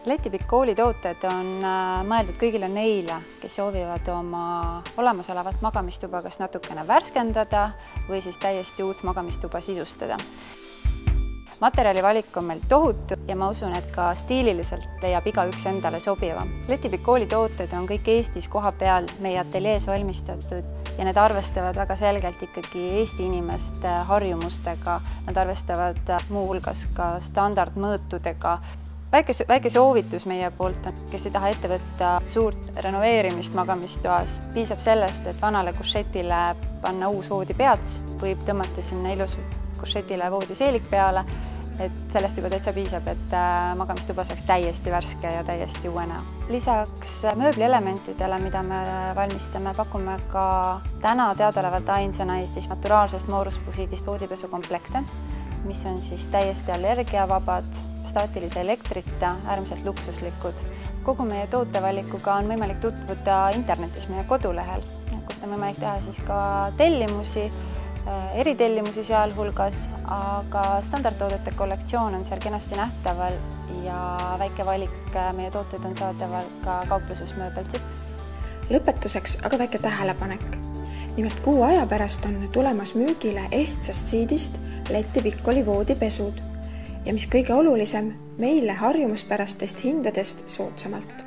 Läti Pikkooli tooted on mõeldud kõigile neile, kes soovivad oma olemasolevat magamistuba kas natukene värskendada või siis täiesti uut magamistuba sisustada. Materjali valik on meil tohutu ja ma usun, et ka stiililiselt leiab igaüks endale sobiva. Läti Pikkooli tooted on kõik Eestis koha peal meie ateljees valmistatud ja need arvestavad väga selgelt ikkagi Eesti inimeste harjumustega. Nad arvestavad muuhulgas ka standardmõõtudega. Väike soovitus meie poolt on, kes ei taha ette võtta suurt renoveerimist magamistoas. Piisab sellest, et vanale kušetile panna uus voodipeats, võib tõmmata sinna ilus kušetile voodiseelik peale, et sellest juba täitsa piisab, et magamistuba saaks täiesti värske ja täiesti uue näo. Lisaks mööblielementidele, mida me valmistame, pakume ka täna teadaolevalt ainsana Eestis naturaalsest mooruspusiidist voodipesukomplekte, mis on siis täiesti allergiavabad, staatilise elektrita, äärmiselt luksuslikud. Kogu meie tootevalikuga on võimalik tutvuda internetis meie kodulehel, kus on võimalik teha siis ka tellimusi, eritellimusi sealhulgas, aga standardtoodete kollektsioon on seal kenasti nähtaval ja väike valik meie tooteid on saadaval ka kaupluses Mööbelzipp. Lõpetuseks aga väike tähelepanek. Nimelt kuu aja pärast on tulemas müügile ehtsast siidist Läti Pikkooli voodipesud ja mis kõige olulisem, meile harjumuspärastest hindadest soodsamalt.